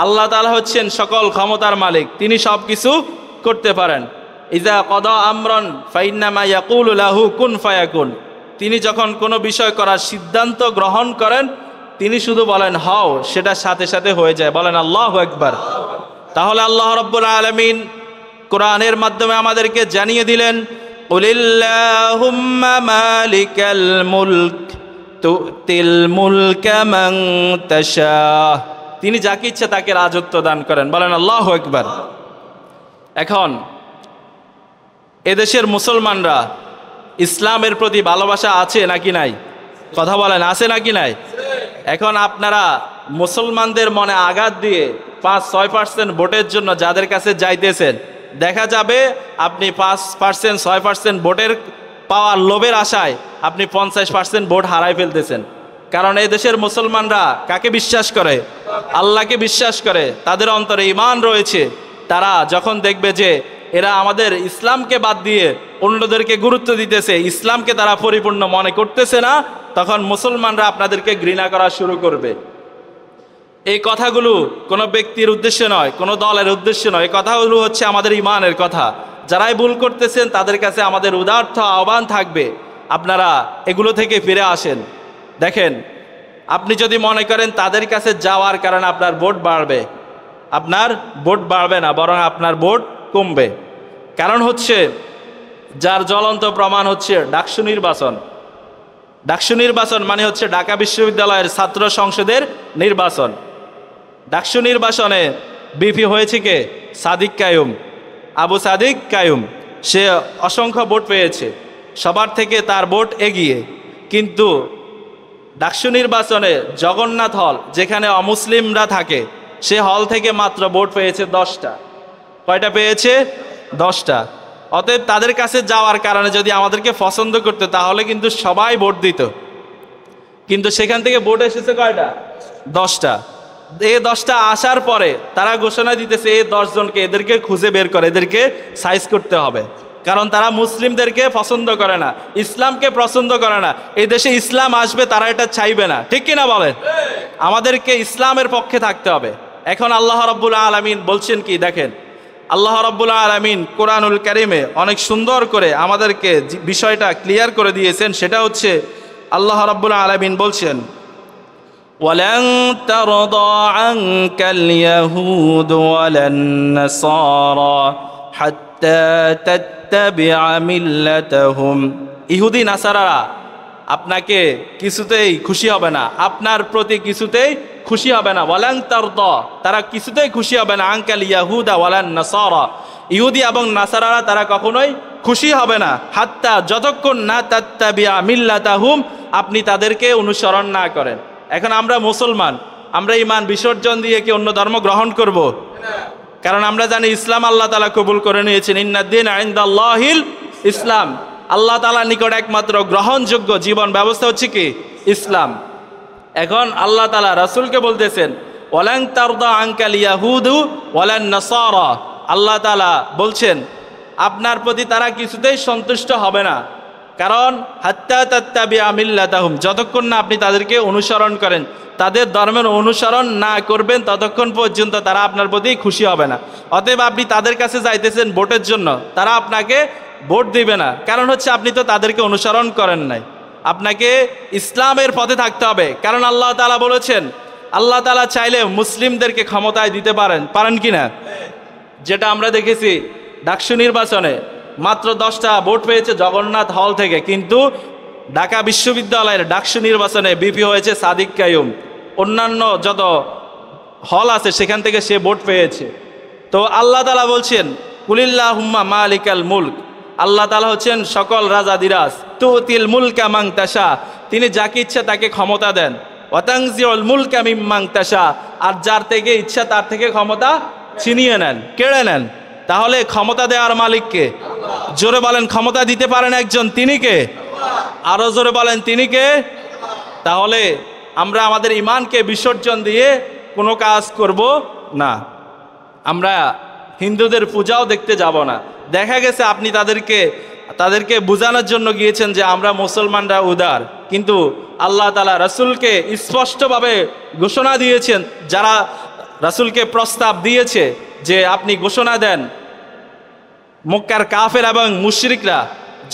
আল্লাহ তাআলা হচ্ছেন সকল ক্ষমতার মালিক, তিনি সব কিছু করতে পারেন। ইজা কদা আমরন ফাইন্নামা ইয়াকুলু লাহু কুন ফায়াকুন। তিনি যখন কোনো বিষয় করার সিদ্ধান্ত গ্রহণ করেন, তিনি শুধু বলেন হও, সেটা সাথে সাথে হয়ে যায়। বলেন আল্লাহু আকবার। তাহলে আল্লাহ রাব্বুল আলামিন কোরআনের মাধ্যমে আমাদেরকে জানিয়ে দিলেন, কুলিল্লাহুম্মা মালিকাল মুলক তুতিল মুলকা মান তাশা। তিনি যাকে ইচ্ছা তাকে রাজত্ব দান করেন। বলেন আল্লাহু আকবার। এখন এদেশের মুসলমানরা ইসলামের প্রতি ভালোবাসা আছে নাকি নাই? কথা বলেন, আছে নাকি নাই? এখন আপনারা মুসলমানদের মনে আঘাত দিয়ে 5-6% ভোটের জন্য যাদের কাছে যাইতেছেন, দেখা যাবে আপনি 5%, 6% ভোটের পাওয়ার লোভের আশায় আপনি 50% ভোট হারাই ফেলতেছেন। কারণ এই দেশের মুসলমানরা কাকে বিশ্বাস করে? আল্লাহকে বিশ্বাস করে। তাদের অন্তরে ঈমান রয়েছে। তারা যখন দেখবে যে এরা আমাদের ইসলামকে বাদ দিয়ে অন্যদেরকে গুরুত্ব দিতেছে, ইসলামকে তারা পরিপূর্ণ মনে করতেছে না, তখন মুসলমানরা আপনাদেরকে ঘৃণা করা শুরু করবে। এই কথাগুলো কোনো ব্যক্তির উদ্দেশ্যে নয়, কোনো দলের উদ্দেশ্যে নয়, এই কথাগুলো হচ্ছে আমাদের ঈমানের কথা। যারাই ভুল করতেছেন তাদের কাছে আমাদের উদার্থ আহ্বান থাকবে, আপনারা এগুলো থেকে ফিরে আসেন। দেখেন, আপনি যদি মনে করেন তাদের কাছে যাওয়ার কারণে আপনার ভোট বাড়বে, আপনার ভোট বাড়বে না, বরং আপনার ভোট কমবে। কারণ হচ্ছে, যার জ্বলন্ত প্রমাণ হচ্ছে ডাকসু নির্বাচন। ডাকসু নির্বাচন মানে হচ্ছে ঢাকা বিশ্ববিদ্যালয়ের ছাত্র সংসদের নির্বাচন। ডাকসু নির্বাচনে বিপি হয়েছে কে? সাদিক কায়ুম, আবু সাদিক কায়ুম। সে অসংখ্য ভোট পেয়েছে, সবার থেকে তার ভোট এগিয়ে। কিন্তু ডাকসু নির্বাচনে জগন্নাথ হল, যেখানে অমুসলিমরা থাকে, সে হল থেকে মাত্র ভোট পেয়েছে 10টা। কয়টা পেয়েছে? 10টা। অতএব তাদের কাছে যাওয়ার কারণে যদি আমাদেরকে পছন্দ করতো তাহলে কিন্তু সবাই ভোট দিত। কিন্তু সেখান থেকে ভোট এসেছে কয়টা? 10টা। এই 10টা আসার পরে তারা ঘোষণা দিতেছে এই 10 জনকে এদেরকে খুঁজে বের করে এদেরকে সাইজ করতে হবে। কারণ তারা মুসলিমদেরকে পছন্দ করে না, ইসলামকে পছন্দ করে না। এই দেশে ইসলাম আসবে, তারা এটা চাইবে না। ঠিক কিনা বলেন? আমাদেরকে ইসলামের পক্ষে থাকতে হবে। এখন আল্লাহ রাব্বুল আলামিন বলছেন কি? দেখেন, আল্লাহ রাব্বুল আলামিন কোরআনুল কারীমে অনেক সুন্দর করে আমাদেরকে বিষয়টা ক্লিয়ার করে দিয়েছেন। সেটা হচ্ছে আল্লাহ রাব্বুল আলামিন বলছেন, ওয়ালান তারদা আনকাল ইয়াহুদ ওয়ালান নাসারা হাত্তা তাত্তাবিআ মিল্লাতাহুম। ইহুদি নাসারারা আপনাকে কিছুতেই খুশি হবে না, আপনার প্রতি কিছুতেই খুশি হবে না। ওয়ালান তারদা, তারা কিছুতেই খুশি হবে না। আনকাল ইয়াহুদা ওয়ালান নাসারা, ইহুদি এবং নাসারারা তারা কখনোই খুশি হবে না। হাত্তা, যতক্ষণ না তাত্তাবিআ মিল্লাতাহুম, আপনি তাদেরকে অনুসরণ না করেন। এখন আমরা মুসলমান, আমরা ঈমান বিসর্জন দিয়ে কি অন্য ধর্ম গ্রহণ করব? কারণ আমরা জানি ইসলাম আল্লাহ তাআলা কবুল করে নিয়েছেন। ইন্নাদ-দীনা ইনদাল্লাহিল ইসলাম। আল্লাহ তাআলার নিকট একমাত্র গ্রহণযোগ্য জীবন ব্যবস্থা হচ্ছে কি? ইসলাম। এখন আল্লাহ তাআলা রাসূলকে বলতেছেন, ওয়ালান তারদা আনকাল ইয়াহুদু ওয়ালান নাসারা। আল্লাহ তাআলা বলছেন আপনার প্রতি তারা কিছুতেই সন্তুষ্ট হবে না। কারণ হাত্তা তাত্তাবিআ মিল্লাতাহুম, যতক্ষণ না আপনি তাদেরকে অনুসরণ করেন, তাদের ধর্মের অনুসরণ না করবেন, ততক্ষণ পর্যন্ত তারা আপনার প্রতি খুশি হবে না। অতএব আপনি তাদের কাছে যাইতেছেন ভোটের জন্য, তারা আপনাকে ভোট দিবে না। কারণ হচ্ছে আপনি তো তাদেরকে অনুসরণ করেন নাই। আপনাকে ইসলামের পথে থাকতে হবে। কারণ আল্লাহ তাআলা বলেছেন, আল্লাহ তাআলা চাইলে মুসলিমদেরকে ক্ষমতায় দিতে পারেন কি না? যেটা আমরা দেখেছি ডাকসু নির্বাচনে মাত্র 10টা ভোট পেয়েছে জগন্নাথ হল থেকে, কিন্তু ঢাকা বিশ্ববিদ্যালয়ের ডাকসু নির্বাচনে বিপি হয়েছে সাদিক কায়ুম। অন্যান্য যত হল আছে সেখান থেকে সে ভোট পেয়েছে। তো আল্লাহ তাআলা বলছেন, কুলিল্লাহুম্মা মালিকাল মুলক। আল্লাহ তাআলা হচ্ছেন সকল রাজাদিরাজ। তুতিল মুলকা মান তাশা, তিনি যাকে ইচ্ছা তাকে ক্ষমতা দেন। ওয়া তানজিউল মুলকা মিম্মান তাশা, আর যার থেকে ইচ্ছা তার থেকে ক্ষমতা ছিনিয়ে নেন, কেড়ে নেন। তাহলে ক্ষমতা দেওয়ার মালিক কে? জোরে বলেন, ক্ষমতা দিতে পারেন একজন, তিনি কে? আরো জোরে বলেন, তিনি কে? তাহলে আমরা আমাদের ইমানকে বিসর্জন দিয়ে কোনো কাজ করব না। আমরা হিন্দুদের পূজাও দেখতে যাব না। দেখা গেছে আপনি তাদেরকে বোঝানোর জন্য গিয়েছেন যে আমরা মুসলমানরা উদার, কিন্তু আল্লাহ তাআলা রাসূলকে স্পষ্টভাবে ঘোষণা দিয়েছেন, যারা রাসূলকে প্রস্তাব দিয়েছে যে আপনি ঘোষণা দেন, মক্কার কাফের এবং মুশরিকরা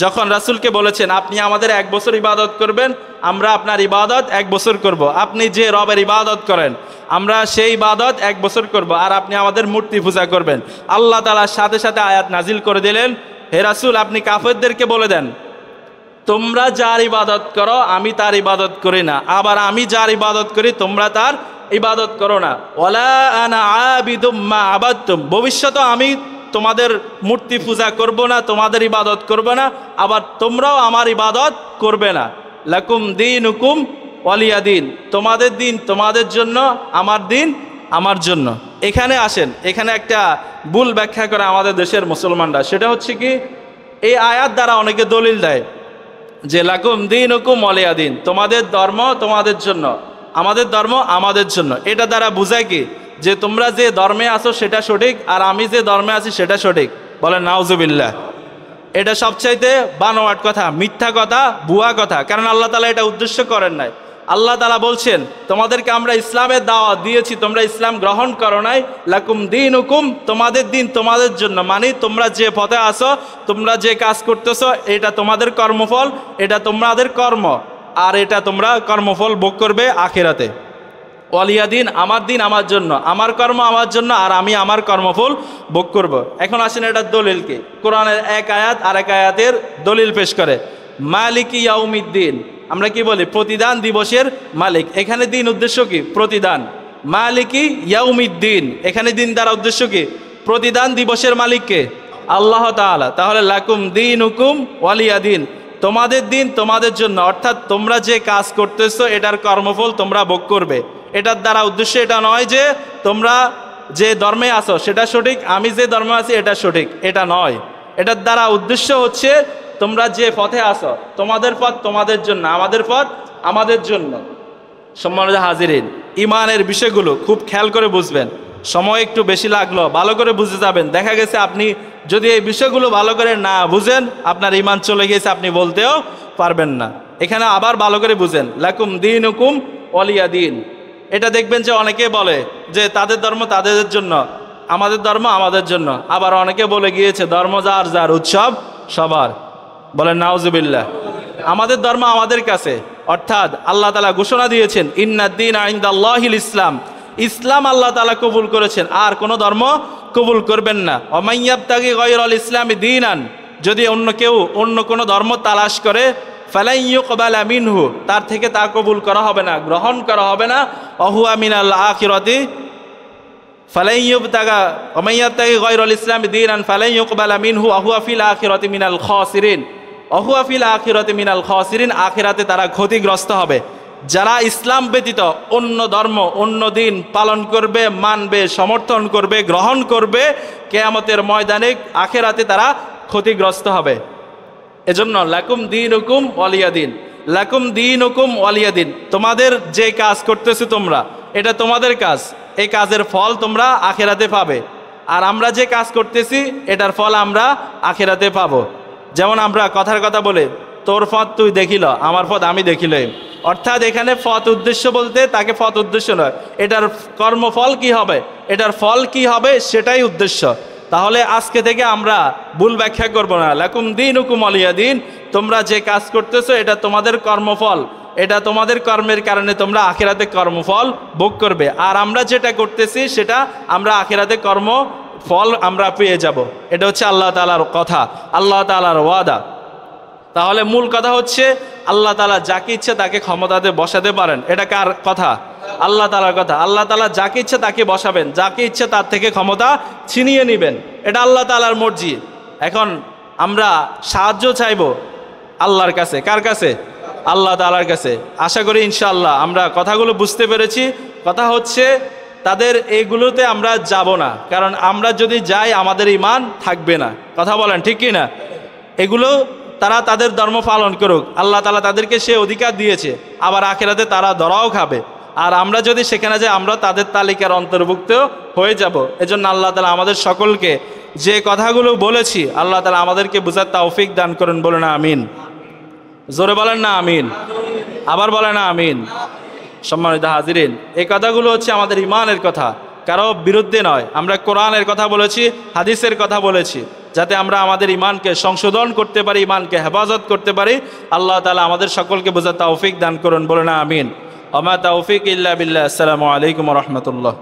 যখন রাসূলকে বলেছেন আপনি আমাদের 1 বছর ইবাদত করবেন, আমরা আপনার ইবাদত 1 বছর করব। আপনি যে রবের ইবাদত করেন আমরা সেই ইবাদত 1 বছর করব, আর আপনি আমাদের মূর্তি পূজা করবেন। আল্লাহ তাআলা সাথে সাথে আয়াত নাজিল করে দিলেন, হে রাসূল আপনি কাফেরদেরকে বলে দেন তোমরা যার ইবাদত করো আমি তার ইবাদত করি না, আবার আমি যার ইবাদত করি তোমরা তার ইবাদত করো না। ওয়ালা আনা আবিদুম মা আবাদতুম, ভবিষ্যতে আমি তোমাদের মূর্তি পূজা করব না, তোমাদের ইবাদত করব না, আবার তোমরাও আমার ইবাদত করবে না। লাকুম দীনুকুম ওয়ালিয়া দিন, তোমাদের দিন তোমাদের জন্য, আমার দিন আমার জন্য। এখানে আসেন, এখানে একটা ভুল ব্যাখ্যা করে আমাদের দেশের মুসলমানরা, সেটা হচ্ছে কি এই আয়াত দ্বারা অনেকে দলিল দেয় যে লাকুম দীনুকুম ওয়ালিয়া দিন, তোমাদের ধর্ম তোমাদের জন্য, আমাদের ধর্ম আমাদের জন্য। এটা দ্বারা বোঝায় কি যে তোমরা যে ধর্মে আছো সেটা সঠিক, আর আমি যে ধর্মে আছি সেটা সঠিক। বলেন নাউজুবিল্লাহ। এটা সবচাইতে বানোয়াট কথা, মিথ্যা কথা, ভুয়া কথা। কারণ আল্লাহ তাআলা এটা উদ্দেশ্য করেন নাই। আল্লাহ তাআলা বলছেন তোমাদেরকে আমরা ইসলামের দাওয়াত দিয়েছি, তোমরা ইসলাম গ্রহণ করো নাই। লাকুম দীনুকুম, তোমাদের দিন তোমাদের জন্য, মানে তোমরা যে পথে আসো, তোমরা যে কাজ করতেছো, এটা তোমাদের কর্মফল, এটা তোমাদের কর্ম, আর এটা তোমরা কর্মফল ভোগ করবে আখিরাতে। ওয়ালিয়া দিন, আমার দিন আমার জন্য, আমার কর্ম আমার জন্য, আর আমি আমার কর্মফল ভোগ করব। এখন আসেন এটার দলিল কি? কোরআনের এক আয়াত আর এক আয়াতের দলিল পেশ করে। মালিকি ইয়াউমিদ্দিন, আমরা কি বলি? প্রতিদান দিবসের মালিক। এখানে দিন উদ্দেশ্য কি? প্রতিদান। মালিকি ইয়াউমিদ্দিন, এখানে দিন দ্বারা উদ্দেশ্য কি? প্রতিদান দিবসের মালিককে আল্লাহ তাআলা। তাহলে লাকুম দীনুকুম ওয়ালিয়া দিন, তোমাদের দিন তোমাদের জন্য, অর্থাৎ তোমরা যে কাজ করতেছো এটার কর্মফল তোমরা ভোগ করবে। এটার দ্বারা উদ্দেশ্য এটা নয় যে তোমরা যে ধর্মে আছো সেটা সঠিক, আমি যে ধর্মে আছি এটা সঠিক, এটা নয়। এটার দ্বারা উদ্দেশ্য হচ্ছে তোমরা যে পথে আসো, তোমাদের পথ তোমাদের জন্য, আমাদের পথ আমাদের জন্য। সম্মানিত হাজিরিন, ইমানের বিষয়গুলো খুব খেয়াল করে বুঝবেন। সময় একটু বেশি লাগলো, ভালো করে বুঝে যাবেন। দেখা গেছে আপনি যদি এই বিষয়গুলো ভালো করে না বুঝেন, আপনার ইমান চলে গেছে, আপনি বলতেও পারবেন না। এখানে আবার ভালো করে বুঝেন, লাকুম দীনুকুম ওয়ালিয়া দিন। এটা দেখবেন যে অনেকে বলে যে তাদের ধর্ম তাদের জন্য, আমাদের ধর্ম আমাদের জন্য। আবার অনেকে বলে গিয়েছে ধর্ম যার যার, উৎসব সবার। বলেন নাউজুবিল্লাহ। আমাদের ধর্ম আমাদের কাছে, অর্থাৎ আল্লাহ তাআলা ঘোষণা দিয়েছেন ইন্নাদ-দীনা ইনদাল্লাহিল ইসলাম, ইসলাম আল্লাহ তাআলা কবুল করেছেন, আর কোনো ধর্ম কবুল করবেন না। ওয়া মান ইয়াবতাগি গায়রাল ইসলামি দীনান, যদি অন্য কেউ অন্য কোনো ধর্ম তালাশ করে, ফালাই ইউকবালা মিনহু, তার থেকে তা কবুল করা হবে না, গ্রহণ করা হবে না। ওহুয়া মিনাল আখিরাতি ফালাই ইউবতাগা ওয়া মান ইয়াবতাগি গায়রাল ইসলামি দীনান ফালাই ইউকবালা মিনহু ওহুয়া ফিল আখিরাতি মিনাল খাসিরিন, ওহুয়া ফিল আখিরাতি মিনাল খাসিরিন, আখিরাতে তারা ক্ষতিগ্রস্ত হবে। যারা ইসলাম ব্যতীত অন্য ধর্ম অন্য দিন পালন করবে, মানবে, সমর্থন করবে, গ্রহণ করবে, কিয়ামতের ময়দানে আখিরাতে তারা ক্ষতিগ্রস্ত হবে। এজন্য লাকুম দীনুকুম ওয়ালিয়া দিন, লাকুম দীনুকুম ওয়ালিয়া দিন, তোমাদের যে কাজ করতেছো তোমরা, এটা তোমাদের কাজ, এই কাজের ফল তোমরা আখিরাতে পাবে। আর আমরা যে কাজ করতেছি এটার ফল আমরা আখিরাতে পাবো। যেমন আমরা কথার কথা বলে, তোর পথ তুই দেখিল, আমার পথ আমি দেখিল। অর্থাৎ এখানে পথ উদ্দেশ্য বলতে তাকে পথ উদ্দেশ্য নয়, এটার কর্মফল কি হবে, এটার ফল কি হবে সেটাই উদ্দেশ্য। তাহলে আজকে থেকে আমরা ভুল ব্যাখ্যা করব না। লাকুম দীনুকুম ওয়ালিয়া দিন, তোমরা যে কাজ করতেছো এটা তোমাদের কর্মফল, এটা তোমাদের কর্মের কারণে তোমরা আখিরাতে কর্মফল ভোগ করবে। আর আমরা যেটা করতেছি সেটা আমরা আখিরাতে কর্মফল আমরা পেয়ে যাব। এটা হচ্ছে আল্লাহ তাআলার কথা, আল্লাহ তাআলার ওয়াদা। তাহলে মূল কথা হচ্ছে আল্লাহ তাআলা যাকে ইচ্ছে তাকে ক্ষমতাতে বসাতে পারেন। এটা কার কথা? আল্লাহ তাআলার কথা। আল্লাহ তাআলা যাকে ইচ্ছে তাকে বসাবেন, যাকে ইচ্ছে তার থেকে ক্ষমতা ছিনিয়ে নেবেন। এটা আল্লাহ তাআলার মর্জি। এখন আমরা সাহায্য চাইব আল্লাহর কাছে। কার কাছে? আল্লাহ তাআলার কাছে। আশা করি ইনশাআল্লাহ আমরা কথাগুলো বুঝতে পেরেছি। কথা হচ্ছে তাদের এইগুলোতে আমরা যাব না, কারণ আমরা যদি যাই আমাদের ঈমান থাকবে না। কথা বলেন ঠিক কি না? এগুলো তারা তাদের ধর্ম পালন করুক, আল্লাহ তাআলা তাদেরকে সে অধিকার দিয়েছে, আবার আখিরাতে তারা ধরাও খাবে। আর আমরা যদি সেখানে যাই আমরা তাদের তালিকার অন্তর্ভুক্ত হয়ে যাব। এজন্য আল্লাহ তাআলা আমাদের সকলকে যে কথাগুলো বলেছি আল্লাহ তাআলা আমাদেরকে বুঝার তৌফিক দান করেন, বলে না আমিন। জোরে বলেন না আমিন, আবার বলে না আমিন। সম্মানিত হাজিরিন, এই কথাগুলো হচ্ছে আমাদের ইমানের কথা, কারো বিরুদ্ধে নয়। আমরা কোরআনের কথা বলেছি, হাদিসের কথা বলেছি, যাতে আমরা আমাদের ইমানকে সংশোধন করতে পারি, ইমানকে হেফাজত করতে পারি। আল্লাহ তাআলা আমাদের সকলকে বোঝার তৌফিক দান করুন, বলে না আমিন। ওয়া মা তৌফিক ইল্লা বিল্লাহ। আসসালামু আলাইকুম ওয়া রাহমাতুল্লাহ।